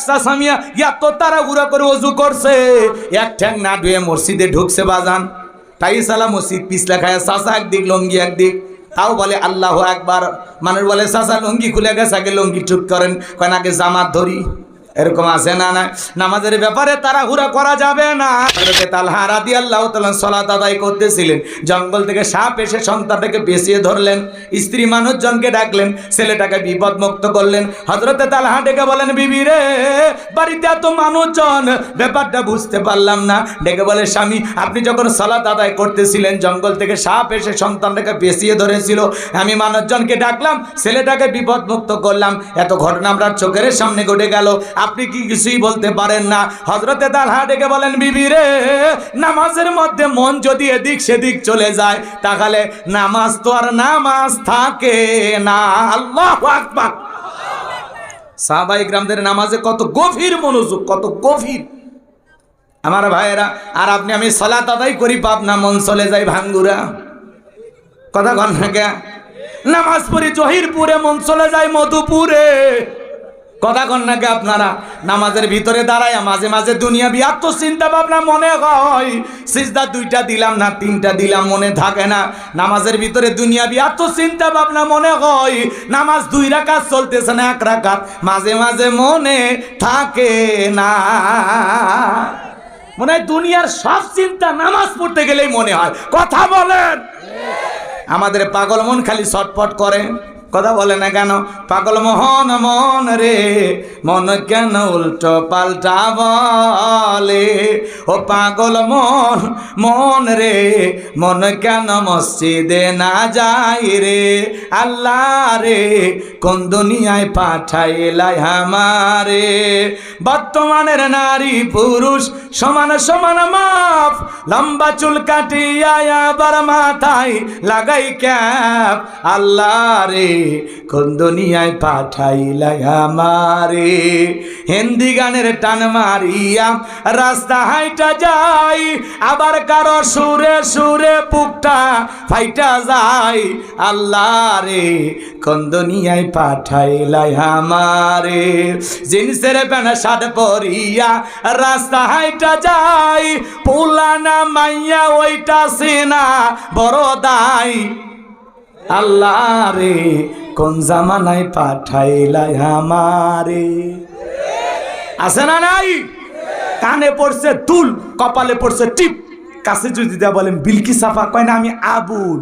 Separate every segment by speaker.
Speaker 1: চাচা মিয়া এত তাড়াহুড়া করে ওযু করছে, এক ঠ্যাং না ধুয়ে মসজিদে ঢুকছে বাজান। তাই সালা মসজিদ পিছলা খায়, চাচা একদিক লঙ্গি একদিক, তাও বলে আল্লাহু আকবার। মানুষ বলে চাচা লঙ্গি খুলে গেছে, আগে লঙ্গি ঠিক করেন, কেন আগে জামাত ধরি। এরকম আছে না? না, নামাজের ব্যাপারে তাড়াহুড়া করা যাবে না। হযরত তালহা রাদিয়াল্লাহু তাআলা সালাত আদায় করতেছিলেন, জঙ্গল থেকে সাপ এসে সন্তানটাকে পেঁচিয়ে ধরলেন, স্ত্রী মানুষজনকে ডাকলেন, ছেলেটাকে বিপদমুক্ত করলেন। হযরত তালহা ডেকে বলেন, বিবি রে, বাড়িতে এত মানুষজন, ব্যাপারটা বুঝতে পারলাম না। ডেকে বলে, স্বামী আপনি যখন সালাত আদায় করতেছিলেন, জঙ্গল থেকে সাপ এসে সন্তানটাকে পেঁচিয়ে ধরেছিল, আমি মানুষজনকে ডাকলাম, ছেলেটাকে বিপদমুক্ত করলাম, এত ঘটনা আমরা চোখের সামনে ঘটে গেল, আপনি কি কিছুই বলতে পারেন না? হযরতে তালহা ডেকে বলেন, বিবি রে, নামাজের মধ্যে মন যদি এদিক সেদিক চলে যায়, তাহলে নামাজ তো আর নামাজ থাকে না। আল্লাহু আকবার। সাহাবায়ে কিরামদের নামাজে কত গভীর মনোযোগ, কত গভীর আমার ভাইয়েরা। আর আপনি আমি সালাত আদায় করি, পাবনা মন চলে যায় ভাঙ্গুরা। কথা কন না কে? নামাজ পড়ি জহিরপুরে, মন চলে যায় মধুপুরে। কথা কন না কে আপনারা? নামাজের ভিতরে দাঁড়ায় মাঝে মাঝে দুনিয়াবি আত্মচিন্তা ভাবনা মনে হয়, সিজদা 2টা দিলাম না 3টা দিলাম, মনে থাকে না। নামাজের ভিতরে দুনিয়াবি আত্মচিন্তা ভাবনা মনে হয়, নামাজ 2 রাকাত চলতেছে না 1 রাকাত, মাঝে মাঝে মনে থাকে না। মনে হয় দুনিয়ার সব চিন্তা নামাজ পড়তে গেলেই মনে হয়। কথা বলেন। আমাদের পাগল মন খালি ছটফট করে। কথা বলে না কেন? পাগল মোহন মন রে, মন কেন উল্টো পাল্টা বলে? ও পাগল মন মন রে, মন কেন মসজিদে না যায় রে? আল্লাহ রে, কোন দুনিয়ায় পাঠাইলাই আমারে? বর্তমানের নারী পুরুষ সমান সমান মাপ, লম্বা চুল কাটিয়া আবার মাথায় লাগাই ক্যাপ। আল্লাহ রে, কোন দুনিয়ায় পাঠাইলাই আমারে? হিন্দি গানের টান মারিয়া রাস্তা হাইটা যাই, আবার কারো সুরে সুরে বুকটা ফাইটা যায়। আল্লাহ রে, কোন দুনিয়ায় পাঠাইলাই আমারে? জিন্সের প্যান্ট শার্ট পরিয়া রাস্তা হাইটা যাই, পুলানা মাইয়া ওইটা সিনা বড় দাই। আল্লাহ রে, কোন জামানায় পাঠাইলাই আমারে? আছে না নাই? কানে পড়ছে দুল, কপালে পড়ছে টিপ, কাছে যদি দেয়া বলেন বিলকি সাফা, কয় না আমি আবুল।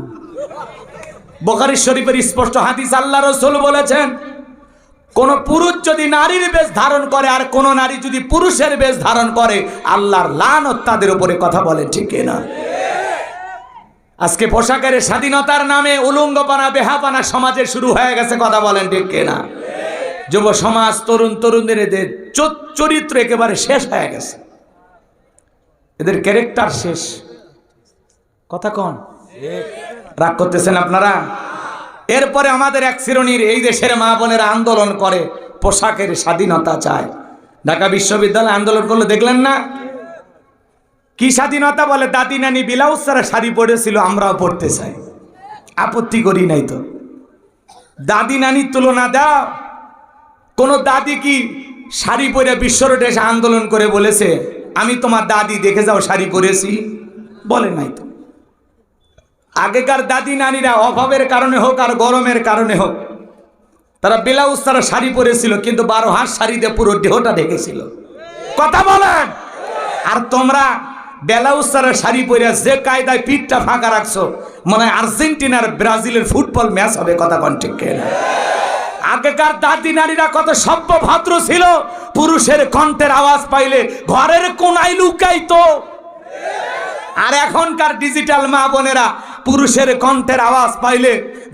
Speaker 1: বুখারী শরীফের স্পষ্ট হাদিস, আল্লাহ রাসূল বলেছেন, কোন পুরুষ যদি নারীর বেশ ধারণ করে আর কোন নারী যদি পুরুষের বেশ ধারণ করে, আল্লাহর লানত তাদের উপরে। কথা বলে ঠিক না? আজকে পোশাকের স্বাধীনতার নামে উলঙ্গপানা বেহাপানা সমাজে শুরু হয়ে গেছে। কথা বলেন ঠিক না? যুব সমাজ, তরুণ তরুণীদের এদের চরিত্র একেবারে শেষ হয়ে গেছে, এদের ক্যারেক্টার শেষ। কথা কন? রাগ করতেছেন আপনারা? এরপরে আমাদের এক শ্রেণীর এই দেশের মা বোনেরা আন্দোলন করে, পোশাকের স্বাধীনতা চায়। ঢাকা বিশ্ববিদ্যালয় আন্দোলন করলো, দেখলেন না? কি স্বাধীনতা বলে? দাদি নানি ব্লাউজ ছাড়া শাড়ি পরেছিল, আমরাও পড়তে চাই, আপত্তি করি নাই তো। দাদি নানির তুলনা দাও। কোন দাদি কি শাড়ি পরে বিশ্ব রোডে এসে আন্দোলন করে বলেছে আমি তোমার দাদি, দেখে যাও শাড়ি পরেছি? বলে নাই তো। আগেকার দাদি নানিরা অভাবের কারণে হোক আর গরমের কারণে হোক, তারা ব্লাউজ ছাড়া শাড়ি পরেছিল, কিন্তু 12 হাত শাড়িতে পুরো দেহটা ঢেকেছিল। কথা বলেন। আর তোমরা ব্লাউজ ছাড়া শাড়ি পরে যে কায়দায় পিঠটা ফাঁকা রাখছো, মনে হয় আর্জেন্টিনার ব্রাজিলের ফুটবল ম্যাচ হবে। কথা কন ঠিক না? আগেকার দাদি নারীরা কত সভ্য ভদ্র ছিল, পুরুষের কণ্ঠের আওয়াজ পাইলে ঘরের কোনায় লুকাইতো। আর এখনকার ডিজিটাল মা বোনেরা পুরুষের কণ্ঠের আওয়াজ পাইলে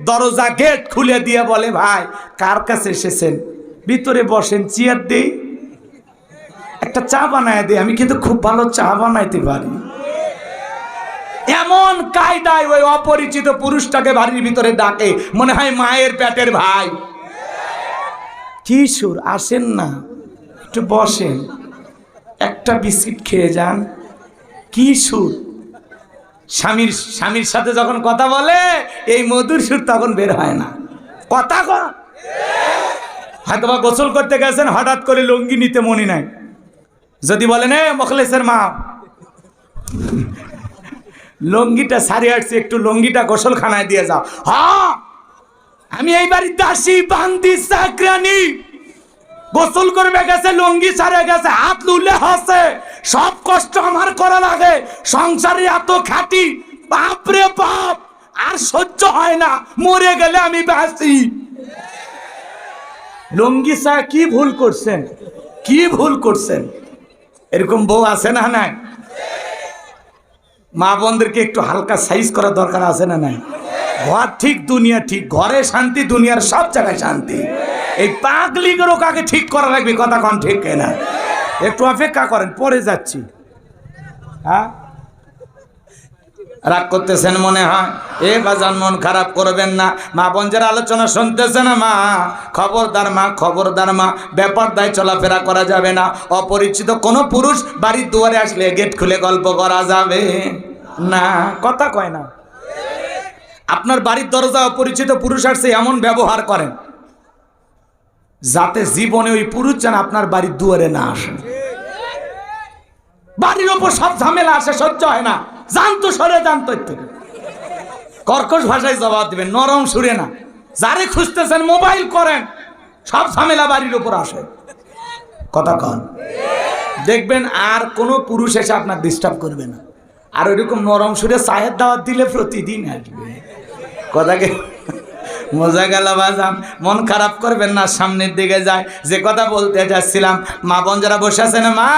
Speaker 1: দরজা গেট খুলে দিয়ে বলে, ভাই কার কাছে এসেছেন? ভিতরে বসেন, চেয়ার দেই, একটা চা বানায় দে, আমি কিন্তু খুব ভালো চা বানাইতে পারি। এমন কায়দায় ওই অপরিচিত পুরুষটাকে বাড়ির ভিতরে ডাকে, মনে হয় মায়ের পেটের ভাই। কি সুর, আসেন না, একটু বসেন, একটা বিস্কিট খেয়ে যান। কি সুর! স্বামীর সাথে যখন কথা বলে এই মধুর সুর তখন বের হয় না। কথা কন। হয়তোবা গোসল করতে গেছেন, হঠাৎ করে লুঙ্গি নিতে মনে নাই। যদি বলেন এ মোখলেসের মা, লুঙ্গিটা সারিয়ে আসছি, একটু লুঙ্গিটা গোসলখানায় দিয়ে যাও। হ্যাঁ, আমি এই বাড়িতে আসি বান্দি চাকরানি, গোসল করবে গেছে, লুঙ্গি সারে গেছে, হাত লুলে হসে, সব কষ্ট আমার করা লাগে, সংসারে এত খাটি, বাপরে বাপ, আর সহ্য হয় না, মরে গেলে আমি বাঁচি। লুঙ্গি চা কি ভুল করছেন, কি ভুল করছেন? এরকম বউ আছে না নাই? মা বোনদেরকে একটু হালকা সাইজ করা দরকার আছে না নাই? ঘর ঠিক দুনিয়া ঠিক, ঘরে শান্তি, দুনিয়ার সব জায়গায় শান্তি। এই পাগলিগুলো কাকে ঠিক করা লাগবে, কথা কন ঠিক না? একটু অপেক্ষা করেন, পরে যাচ্ছি। হ্যাঁ, রাগ করতেছেন মনে হয়? এ বাজান, মন খারাপ করবেন না। মা বোন যারা আলোচনা শুনতেছে না, মা খবরদার, মা খবরদার, মা বেপরদায় চলাফেরা করা যাবে না। অপরিচিত কোনো পুরুষ বাড়ির দুয়ারে আসলে গেট খুলে গল্প করা যাবে না, কথা কয় না। আপনার বাড়ির দরজা অপরিচিত পুরুষ আসছে, এমন ব্যবহার করেন যাতে জীবনে ওই পুরুষ যেন আপনার বাড়ির দুয়ারে না আসে। বাড়ির ওপর সব ঝামেলা আসে, সহ্য হয় না, জানতো সরে জানতো, কর্কশ ভাষায় জবাব দিবেন, নরম সুরে না। যারে খুঁজতেছেন মোবাইল করেন, সব ঝামেলা বাড়ির উপর আসে, কথা কন। দেখবেন আর কোনো পুরুষ এসে আপনার ডিস্টার্ব করবে না। আর ওইরকম নরম সুরে চায়ের দাওয়াত দিলে প্রতিদিন আসবে, কথাকে মজা গেল বাজান। মন খারাপ করবেন না, সামনের দিকে যায়। যে কথা বলতে যাচ্ছিলাম, মা বোন যারা বসে আছেন, মা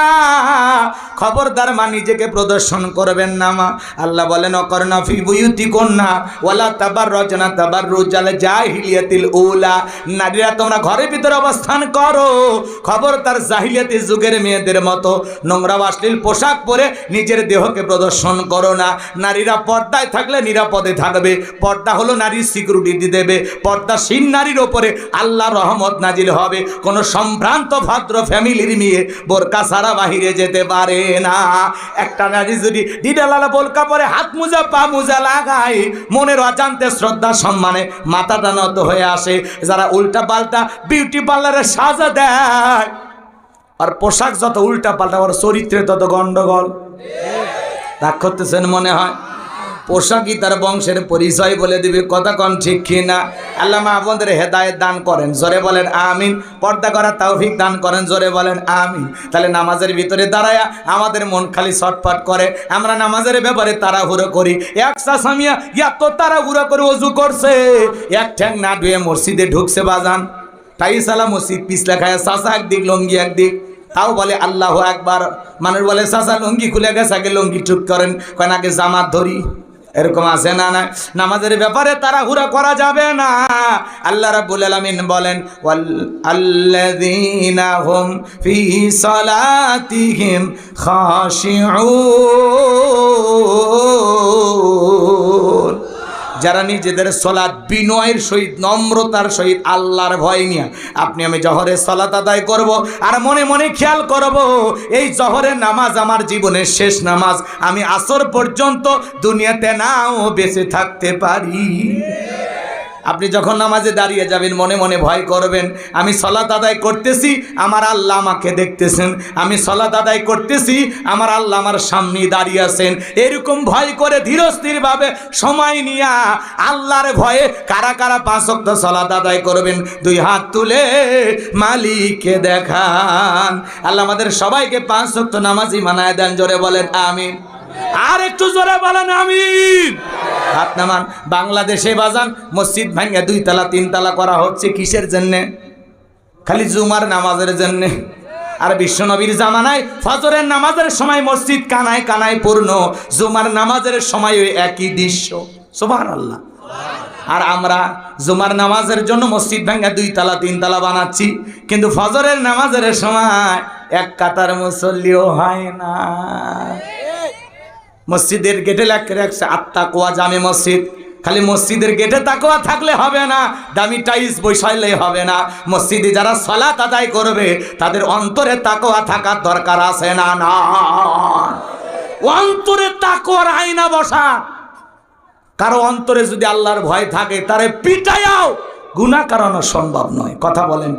Speaker 1: খবরদার, মা নিজেকে প্রদর্শন করবেন না। মা আল্লাহ বলেন অকর্ণা ফি বুয়ুতিকুন্না ওয়ালা তাবাররাজনা তাবাররুজাল জাহিলিয়াতিল উলা। নারীরা তোমরা ঘরের ভিতরে অবস্থান করো, খবরদার জাহিলিয়াতি যুগের মেয়েদের মতো নোংরা অশ্লীল পোশাক পরে নিজের দেহকে প্রদর্শন করো না। নারীরা পর্দায় থাকলে নিরাপদে থাকবে। পর্দা হলো নারীর সিকিউরিটি দেবে। পর্দাশীল নারীর ওপরে আল্লাহর রহমত নাজিল হবে। কোন সম্ভ্রান্ত ভদ্র ফ্যামিলির মেয়ে বোরকা ছাড়া বাহিরে যেতে পারে না। একটা নারী যদি ডিডালালা বোরকা পরে হাত মোজা পা মোজা লাগায়, মনের অজান্তে শ্রদ্ধা সম্মানে মাথাটা নত হয়ে আসে। যারা উল্টা পাল্টা বিউটি পার্লারে সাজা দেয়, আর পোশাক যত উল্টা পাল্টা, ওর চরিত্রে তত গন্ডগোল। রাগ করতেছেন মনে হয়? পোশাকই তার বংশের পরিচয় বলে দিবে, কথা কন ঠিক কিনা? আল্লাহ মা বোনদের হেদায়েত দান করেন, জোরে বলেন আমিন। পর্দা করার তৌফিক দান করেন, জোরে বলেন আমিন। তাহলে নামাজের ভিতরে দাঁড়ায়া আমাদের মন খালি ছটফট করে, আমরা নামাজের ব্যাপারে তাড়াহুড়ো করি। এক সামিয়া এত তাড়াহুড়ো করে ওযু করছে, এক ঠ্যাং না ধুয়ে মসজিদে ঢুকছে বাজান। তাই সালা মসজিদ পিছলা খায়, চাচা একদিক লঙ্গি একদিক, তাও বলে আল্লাহু আকবার। মানুষ বলে চাচা লঙ্গি খুলে গেছে, আগে লঙ্গি ঠিক করেন, কেন আগে জামাত ধরি। এরকম আছে না? না, নামাজের ব্যাপারে তাড়াহুড়া করা যাবে না। আল্লাহ রাব্বুল আলামিন বলেন আল্লাযীনা হুম ফি সালাতিহিম খাশিউন, যারা নিজেদের সালাত বিনয়ের সহিত, নম্রতার সহিত, আল্লাহর ভয় নিয়ে, আপনি আমি জহরের সালাত আদায় করব, আর মনে মনে খেয়াল করব এই জহরের নামাজ আমার জীবনের শেষ নামাজ, আমি আসর পর্যন্ত দুনিয়াতে নাও বেঁচে থাকতে পারি। আপনি যখন নামাজে দাঁড়িয়ে যাবেন, মনে মনে ভয় করবেন, আমি সালাত আদায় করতেছি, আমার আল্লাহ আমাকে দেখতেছেন, আমি সালাত আদায় করতেছি, আমার আল্লাহ আমার সামনে দাঁড়িয়ে আছেন। এরকম ভয় করে ধীরস্থিরভাবে সময় নিয়া আল্লাহর ভয়ে কারা কারা 5 ওয়াক্ত সালাত আদায় করবেন, 2 হাত তুলে মালিককে দেখান। আল্লাহ আমাদের সবাইকে 5 ওয়াক্ত নামাজি বানায় দেন, জোরে বলেন আমিন। আর একটু জোরে বলেন আমিন। হাত নামান। বাংলাদেশে বাজান মসজিদ ভাঙা 2 তলা 3 তলা করা হচ্ছে কিসের জন্য? খালি জুমার নামাজের জন্য। আর বিশ্বনবীর জামানায় ফজরের নামাজের সময় মসজিদ কানায় কানায় পূর্ণ, জুমার নামাজের সময় ওই একই দৃশ্য। সুবহানাল্লাহ। আর আমরা জুমার নামাজের জন্য মসজিদ ভাঙা 2 তলা 3 তলা বানাচ্ছি, কিন্তু ফজরের নামাজের সময় এক কাতার মুসল্লিও হয় না। মসজিদের গেটে লেখা রাখছে আত্তাকওয়া জামে মসজিদ। খালি মসজিদের গেটে তাকওয়া থাকলে হবে না, দামি টাইলস বসাইলে হবে না। মসজিদে যারা সালাত আদায় করবে তাদের অন্তরে তাকওয়া থাকার দরকার আছে না? না, অন্তরে তাকওয়ার আয়না বসা। কারো অন্তরে যদি আল্লাহর ভয় থাকে, তারে পিটায়াও গুনাহ করানো সম্ভব নয়, কথা বলেন।